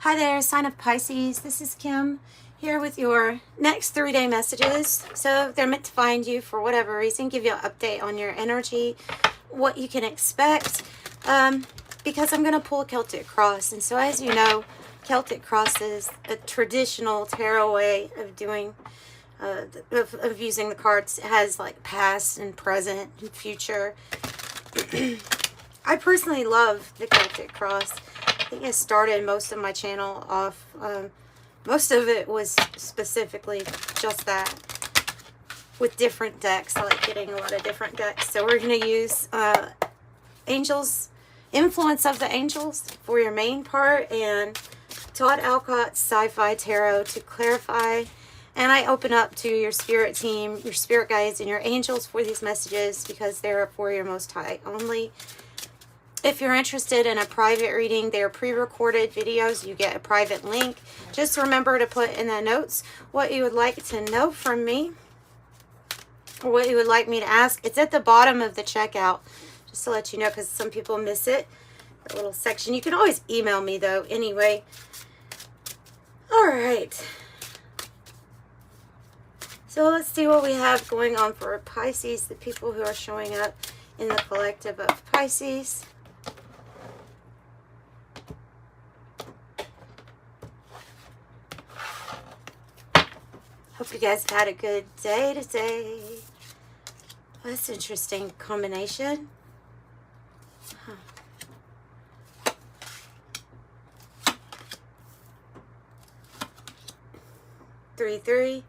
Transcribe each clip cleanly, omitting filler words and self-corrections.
Hi there, sign of Pisces. This is Kim here with your next 3-day messages. So they're meant to find you for whatever reason, give you an update on your energy, what you can expect, because I'm going to pull a Celtic cross. And so as you know, Celtic cross is a traditional tarot way of doing, of using the cards. It has like past and present and future. I personally love the Celtic cross. I think I started most of my channel off, most of it was specifically just that, with different decks. I like getting a lot of different decks. So we're going to use Angels, Influence of the Angels for your main part, and Todd Alcott's Sci-Fi Tarot to clarify. And I open up to your spirit team, your spirit guides, and your angels for these messages because they're for your Most High only. If you're interested in a private reading, they're pre-recorded videos. You get a private link. Just remember to put in the notes what you would like to know from me or what you would like me to ask. It's at the bottom of the checkout, just to let you know, because some people miss it. A little section. You can always email me, though, anyway. All right. So let's see what we have going on for Pisces, the people who are showing up in the collective of Pisces. Hope you guys had a good day today. Oh, that's an interesting combination. Huh. Three, 3.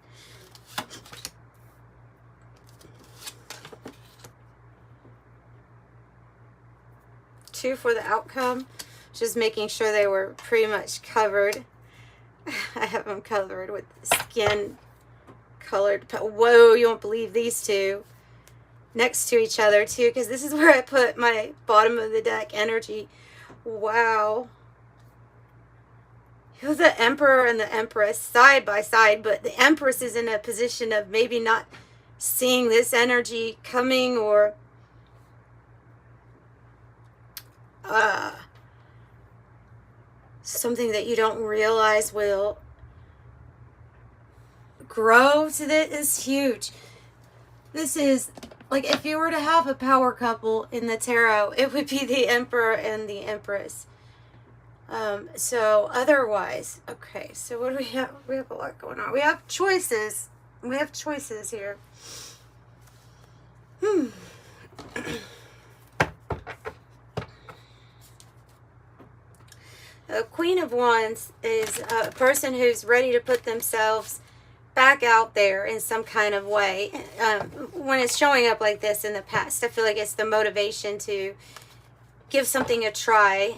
Two for the outcome. Just making sure they were pretty much covered. I have them covered with skin colored. Whoa, you won't believe these two next to each other too, because this is where I put my bottom of the deck energy. Wow. Here's the Emperor and the Empress side by side, but the Empress is in a position of maybe not seeing this energy coming, or something that you don't realize will grow to this is huge. This is like if you were to have a power couple in the tarot, it would be the Emperor and the Empress. So otherwise, okay, so what do we have? We have a lot going on. We have choices. We have choices here. A Queen of Wands is a person who's ready to put themselves back out there in some kind of way. When it's showing up like this in the past, I feel like it's the motivation to give something a try.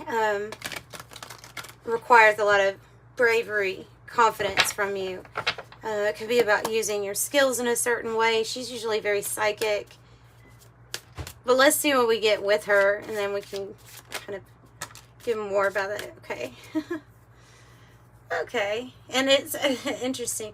Requires a lot of bravery, confidence from you. It could be about using your skills in a certain way. She's usually very psychic. But let's see what we get with her, and then we can kind of give more about it. Okay. Okay. And it's interesting.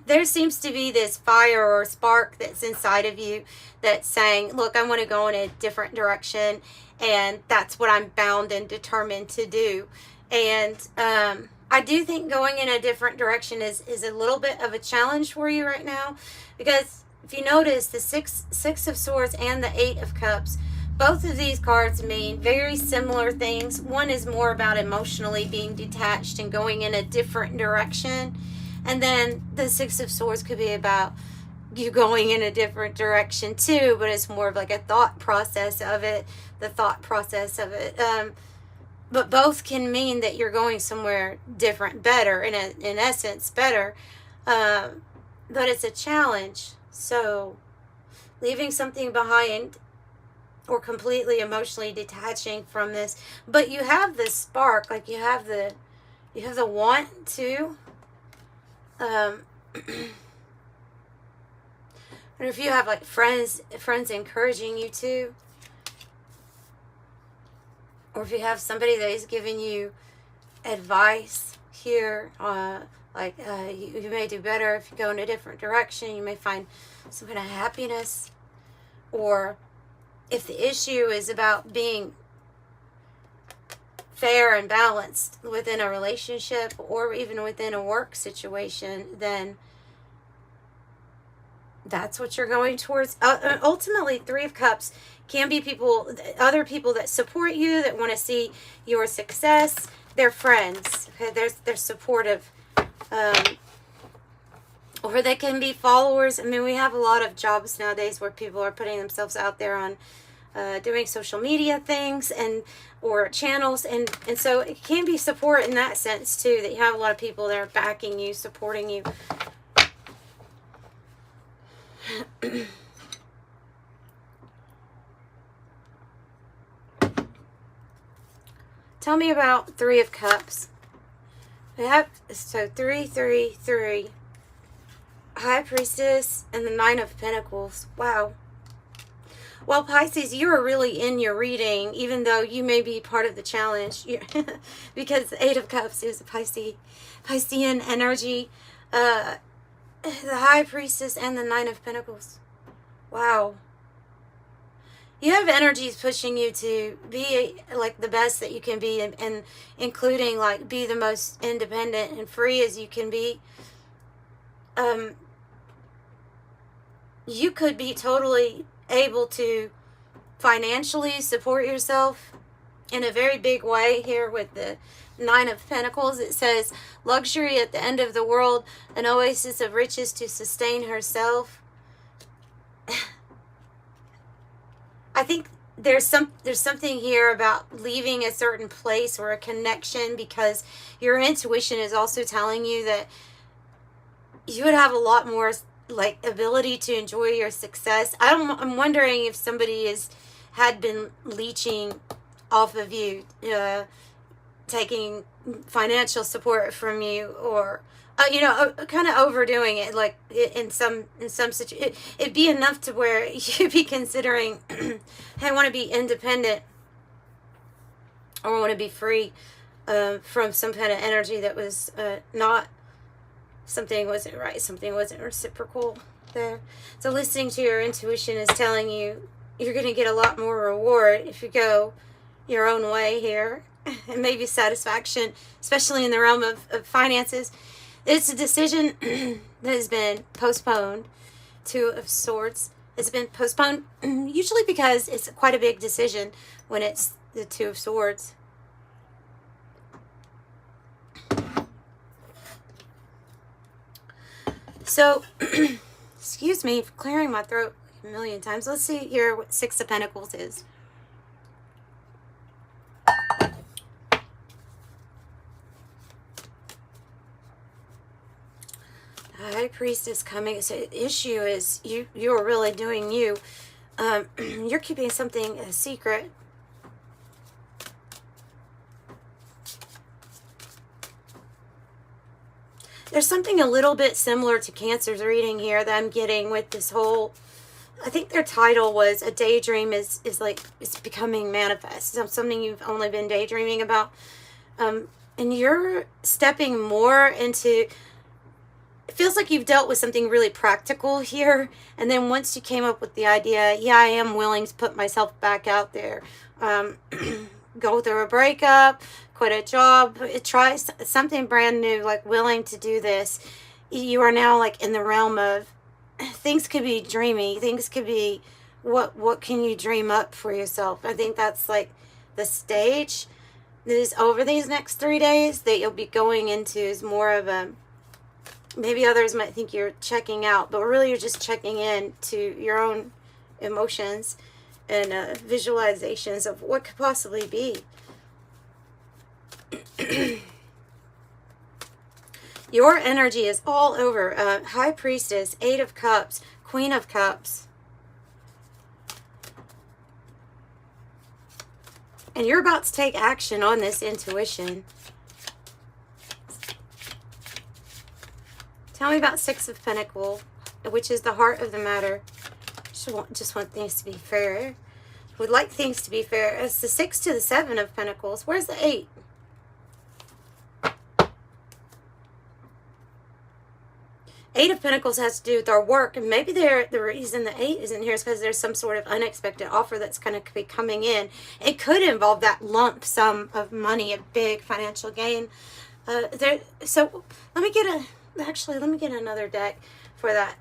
There seems to be this fire or spark that's inside of you that's saying, look, I want to go in a different direction, and that's what I'm bound and determined to do. And I do think going in a different direction is a little bit of a challenge for you right now, because if you notice, the Six of Swords and the Eight of Cups, both of these cards mean very similar things. One is more about emotionally being detached and going in a different direction. And then the Six of Swords could be about you going in a different direction too, but it's more of like a thought process of it, the thought process of it. But both can mean that you're going somewhere different, better, in essence, better. But it's a challenge. So leaving something behind or completely emotionally detaching from this, but you have this spark, like you have the want to. Or if you have like friends encouraging you to, or if you have somebody that is giving you advice here, you may do better if you go in a different direction. You may find some kind of happiness, or if the issue is about being fair and balanced within a relationship or even within a work situation, then that's what you're going towards. Ultimately, Three of Cups can be other people that support you, that want to see your success. They're friends. Okay, they're supportive. Or they can be followers. I mean, we have a lot of jobs nowadays where people are putting themselves out there on doing social media things or channels, and so it can be support in that sense too, that you have a lot of people that are backing you, supporting you. Tell me about Three of Cups. We have, so 3, 3, 3. High Priestess and the Nine of Pentacles. Wow. Well, Pisces, you are really in your reading, even though you may be part of the challenge. Because the Eight of Cups is a Piscean energy. The High Priestess and the Nine of Pentacles. Wow. You have energies pushing you to be like the best that you can be, and including like be the most independent and free as you can be. You could be totally able to financially support yourself in a very big way here with the Nine of Pentacles. It says, luxury at the end of the world, an oasis of riches to sustain herself. I think there's something here about leaving a certain place or a connection, because your intuition is also telling you that you would have a lot more like ability to enjoy your success. I'm wondering if somebody had been leeching off of you, taking financial support from you, or kind of overdoing it, like in some situation. It'd be enough to where you'd be considering, hey, I want to be independent, or I want to be free from some kind of energy that was not, something wasn't right, something wasn't reciprocal there. So listening to your intuition is telling you you're going to get a lot more reward if you go your own way here, and maybe satisfaction, especially in the realm of finances. It's a decision that has been postponed. Two of Swords has been postponed, usually because it's quite a big decision when it's the Two of Swords. So, excuse me for clearing my throat a million times. Let's see here what Six of Pentacles is. High Priestess coming. So the issue is you're really doing you. You're keeping something a secret. There's something a little bit similar to Cancer's reading here that I'm getting with this whole, I think their title was A Daydream is like, it's becoming manifest. It's something you've only been daydreaming about. And you're stepping more into, it feels like you've dealt with something really practical here. And then once you came up with the idea, yeah, I am willing to put myself back out there. Go through a breakup, quit a job, try something brand new, like willing to do this. You are now like in the realm of, things could be dreamy. Things could be, what can you dream up for yourself? I think that's like the stage that is over these next 3 days that you'll be going into, is more of a, maybe others might think you're checking out, but really you're just checking in to your own emotions and visualizations of what could possibly be. Your energy is all over. High Priestess, Eight of Cups, Queen of Cups. And you're about to take action on this intuition. Tell me about Six of Pentacles, which is the heart of the matter. Just want things to be fair. Would like things to be fair. It's the 6 to the 7 of Pentacles. Where's the 8? Eight of Pentacles has to do with our work, and maybe the reason the 8 isn't here is because there's some sort of unexpected offer that's going to be coming in. It could involve that lump sum of money, a big financial gain. So let me get another deck for that.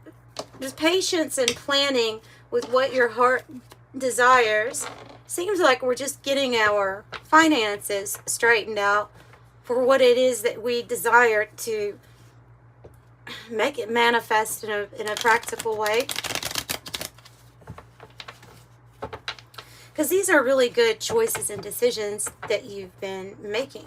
Just patience and planning with what your heart desires. Seems like we're just getting our finances straightened out for what it is that we desire to make it manifest in a practical way. Because these are really good choices and decisions that you've been making.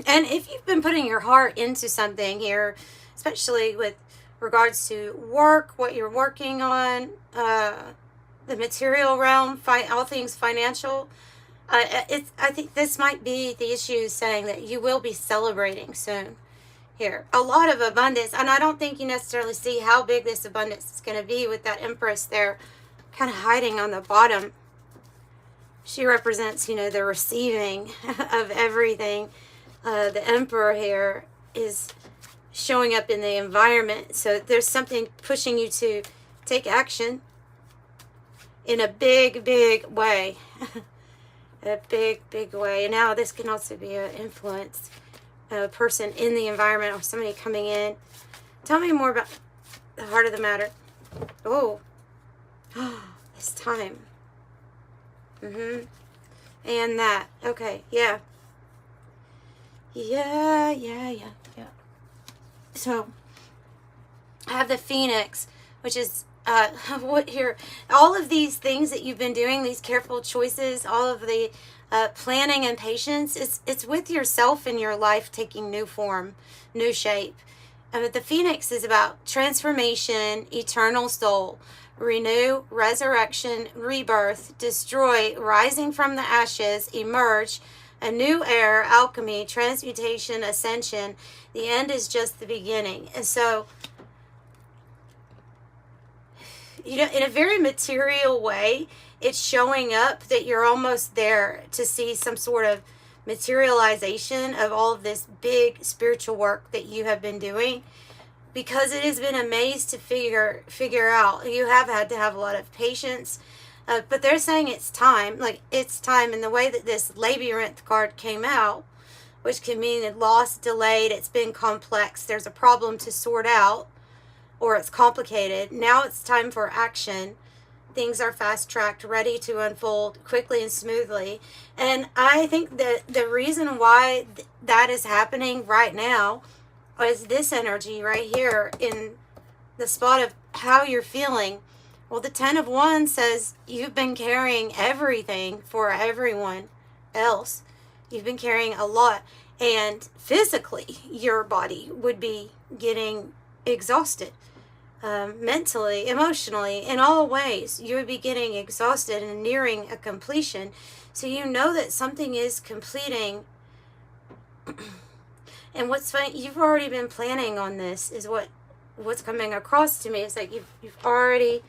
And if you've been putting your heart into something here, especially with regards to work, what you're working on, the material realm, all things financial, I think this might be the issue, saying that you will be celebrating soon here. A lot of abundance, and I don't think you necessarily see how big this abundance is going to be with that Empress there kind of hiding on the bottom. She represents, you know, the receiving of everything. The Emperor here is showing up in the environment. So there's something pushing you to take action in a big, big way. A big, big way. And now this can also be an influence, a person in the environment or somebody coming in. Tell me more about the heart of the matter. Oh, it's time. And that. Okay, yeah. Yeah. So, I have the Phoenix, which is what here. All of these things that you've been doing, these careful choices, all of the planning and patience, it's with yourself and your life taking new form, new shape. But the Phoenix is about transformation, eternal soul, renew, resurrection, rebirth, destroy, rising from the ashes, emerge, a new era, alchemy, transmutation, ascension. The end is just the beginning. And so, you know, in a very material way, it's showing up that you're almost there to see some sort of materialization of all of this big spiritual work that you have been doing, because it has been a maze to figure out. You have had to have a lot of patience, but they're saying it's time. Like, it's time. And the way that this Labyrinth card came out, which can mean lost, delayed, it's been complex, there's a problem to sort out, or it's complicated. Now it's time for action. Things are fast-tracked, ready to unfold quickly and smoothly. And I think that the reason why that is happening right now is this energy right here in the spot of how you're feeling. Well, the 10 of Wands says you've been carrying everything for everyone else. You've been carrying a lot. And physically, your body would be getting exhausted. Mentally, emotionally, in all ways, you would be getting exhausted and nearing a completion. So you know that something is completing. And what's funny, you've already been planning on this, is what's coming across to me. It's like you've already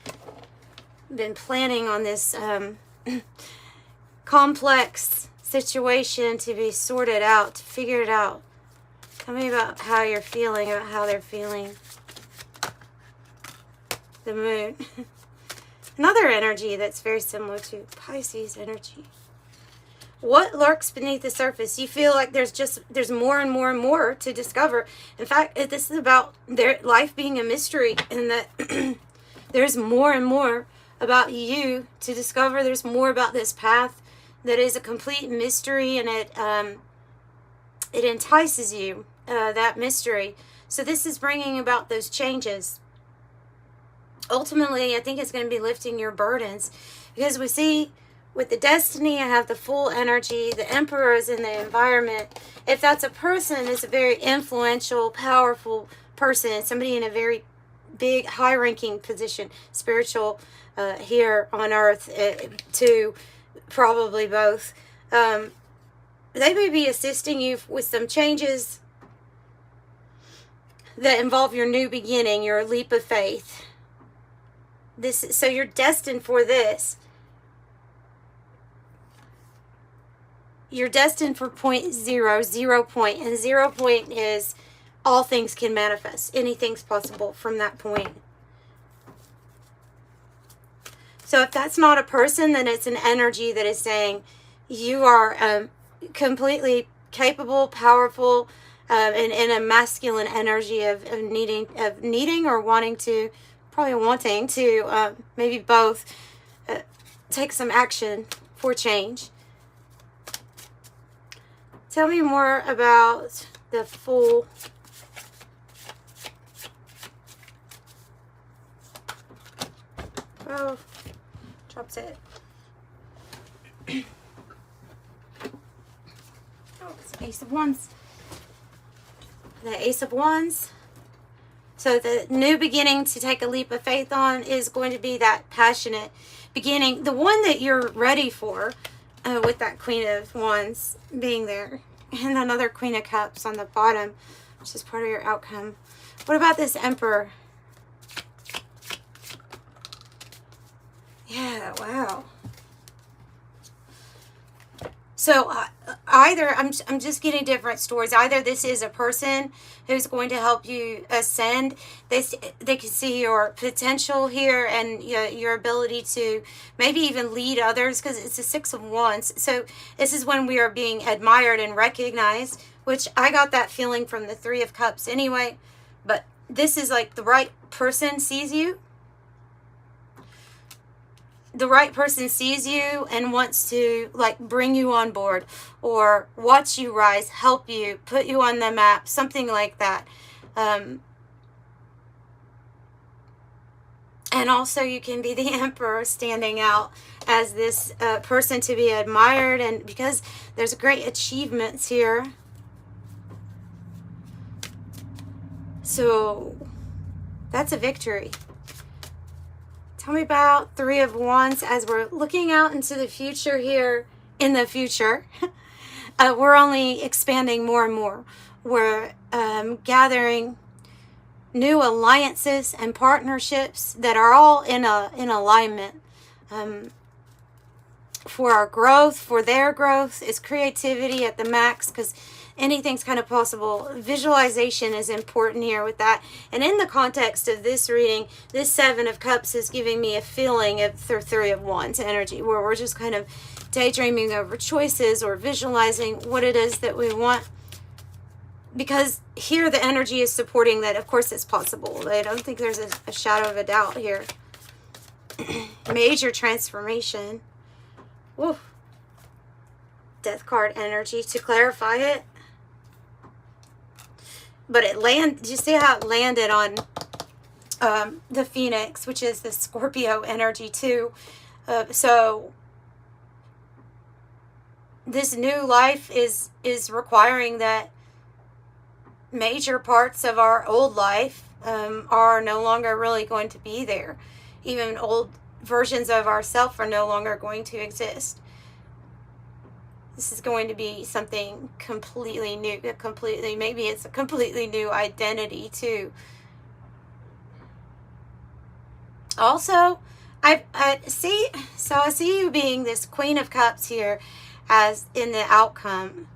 been planning on this complex situation to be sorted out, to figure it out. Tell me about how you're feeling, about how they're feeling. The moon. Another energy that's very similar to Pisces energy. What lurks beneath the surface? You feel like there's more and more and more to discover. In fact, this is about their life being a mystery, and that there's more and more about you to discover. There's more about this path that is a complete mystery, and it entices you, that mystery. So this is bringing about those changes. Ultimately, I think it's going to be lifting your burdens, because we see with the Destiny, I have the full energy. The Emperor is in the environment. If that's a person, it's a very influential, powerful person, somebody in a very big, high-ranking position, spiritual, here on Earth, too, probably both. They may be assisting you with some changes that involve your new beginning, your leap of faith. So you're destined for this. you're destined for point zero, 0 point, and 0 point is all things can manifest. Anything's possible from that point. So if that's not a person, then it's an energy that is saying you are completely capable, powerful, and in a masculine energy of needing or wanting to, probably wanting to, maybe both, take some action for change. Tell me more about the Fool. Oh, drops it. Oh, it's Ace of Wands. The Ace of Wands. So the new beginning to take a leap of faith on is going to be that passionate beginning. The one that you're ready for, with that Queen of Wands being there. And another Queen of Cups on the bottom, which is part of your outcome. What about this Emperor? Yeah, wow. So either, I'm just getting different stories. Either this is a person who's going to help you ascend. They can see your potential here and your ability to maybe even lead others, because it's a Six of Wands. So this is when we are being admired and recognized, which I got that feeling from the Three of Cups anyway. But this is like the right person sees you. The right person sees you and wants to like bring you on board or watch you rise, help you, put you on the map, something like that. And also you can be the Emperor, standing out as this person to be admired, and because there's great achievements here. So that's a victory. Tell me about Three of Wands as we're looking out into the future here. In the future, we're only expanding more and more. We're gathering new alliances and partnerships that are all in alignment for our growth, for their growth. Is creativity at the max, because anything's kind of possible. Visualization is important here with that. And in the context of this reading, this Seven of Cups is giving me a feeling of the Three of Wands energy, where we're just kind of daydreaming over choices or visualizing what it is that we want. Because here the energy is supporting that, of course, it's possible. I don't think there's a shadow of a doubt here. Major transformation. Woo. Death card energy to clarify it. But it did you see how it landed on the Phoenix, which is the Scorpio energy too? So this new life is requiring that major parts of our old life are no longer really going to be there. Even old versions of ourselves are no longer going to exist. This is going to be something completely new, maybe it's a completely new identity too. Also, I see you being this Queen of Cups here as in the outcome.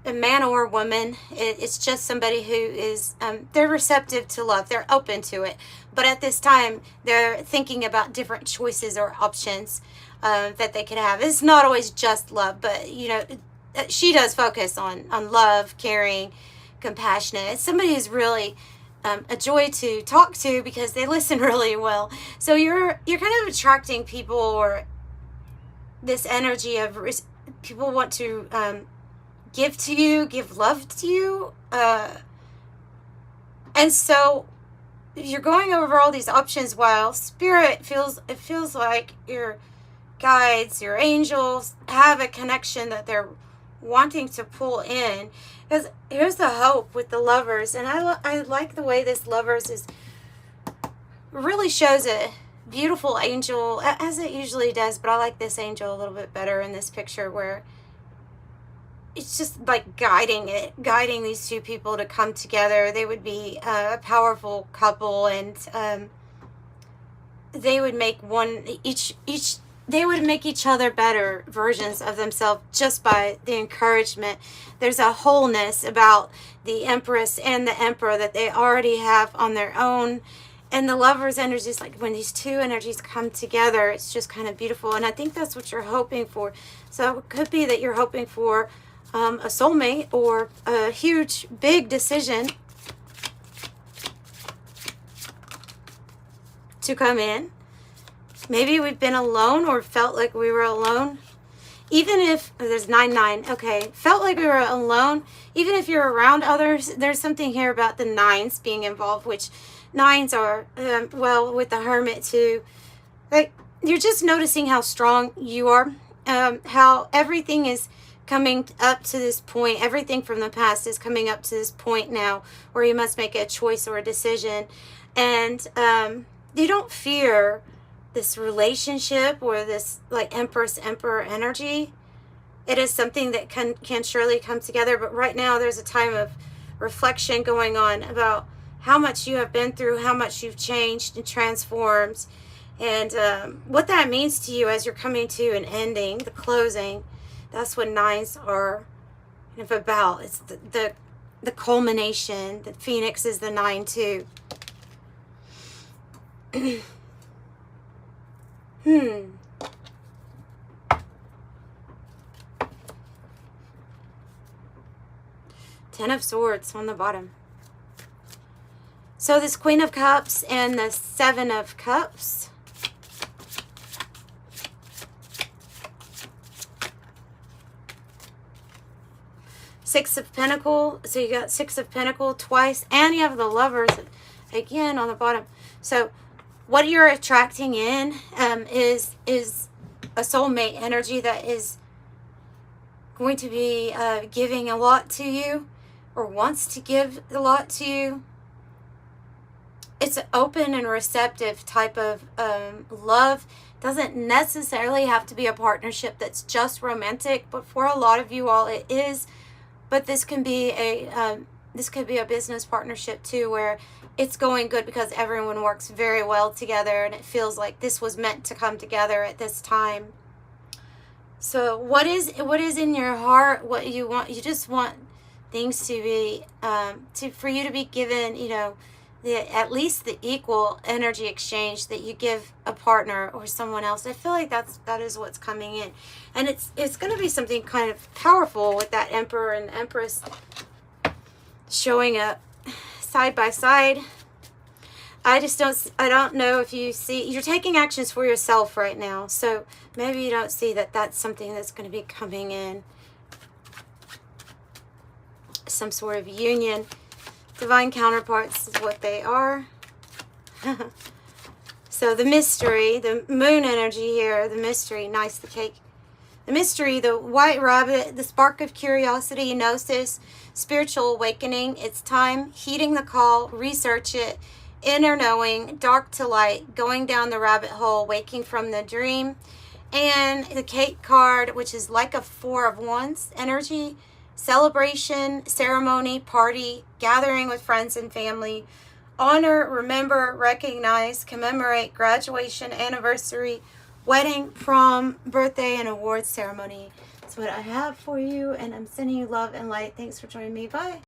A man or woman, it's just somebody who is, they're receptive to love, they're open to it. But at this time, they're thinking about different choices or options that they could have. It's not always just love, but she does focus on love, caring, compassionate. It's somebody who's really a joy to talk to because they listen really well. So you're kind of attracting people, or this energy of people want to give to you, give love to you, and so you're going over all these options while Spirit feels like your guides, your angels have a connection that they're wanting to pull in. Because here's the hope with the Lovers, and I like the way this Lovers is really shows a beautiful angel, as it usually does, but I like this angel a little bit better in this picture, where it's just like guiding these two people to come together. They would be a powerful couple, and they would make one, each they would make each other better versions of themselves just by the encouragement. There's a wholeness about the Empress and the Emperor that they already have on their own. And the Lover's energy is like when these two energies come together, it's just kind of beautiful. And I think that's what you're hoping for. So it could be that you're hoping for a soulmate or a huge, big decision to come in. Maybe we've been alone or felt like we were alone. Even if, there's 9-9, okay, felt like we were alone. Even if you're around others, there's something here about the 9s being involved, which 9s are, well, with the Hermit too. Like, you're just noticing how strong you are, how everything is coming up to this point. Everything from the past is coming up to this point now where you must make a choice or a decision. And you don't fear this relationship or this like Empress Emperor energy. It is something that can surely come together, but right now there's a time of reflection going on about how much you have been through, how much you've changed and transformed, and what that means to you as you're coming to an ending, the closing. That's what 9s are kind of about. It's the culmination. The Phoenix is the 9 too. 10 of Swords on the bottom. So this Queen of Cups and the 7 of Cups. Six of Pentacles. So you got 6 of Pentacles twice, and you have the Lovers again on the bottom. So what you're attracting in is a soulmate energy that is going to be giving a lot to you, or wants to give a lot to you. It's an open and receptive type of love. Doesn't necessarily have to be a partnership that's just romantic, but for a lot of you all it is. But this can be a business partnership too, where it's going good because everyone works very well together and it feels like this was meant to come together at this time. So what is in your heart, what you want? You just want things to be for you to be given, you know, at least the equal energy exchange that you give a partner or someone else. I feel like that is what's coming in, and it's going to be something kind of powerful with that Emperor and Empress showing up side by side. I don't know if you see, you're taking actions for yourself right now, so maybe you don't see that that's something that's going to be coming in. Some sort of union. Divine counterparts is what they are. So the mystery, the moon energy here, the mystery, nice, the cake. The mystery, the white rabbit, the spark of curiosity, gnosis, spiritual awakening. It's time, heeding the call, research it, inner knowing, dark to light, going down the rabbit hole, waking from the dream. And the cake card, which is like a 4 of Wands energy, celebration, ceremony, party, gathering with friends and family, honor, remember, recognize, commemorate, graduation, anniversary, wedding, prom, birthday, and awards ceremony. That's what I have for you, and I'm sending you love and light. Thanks for joining me. Bye.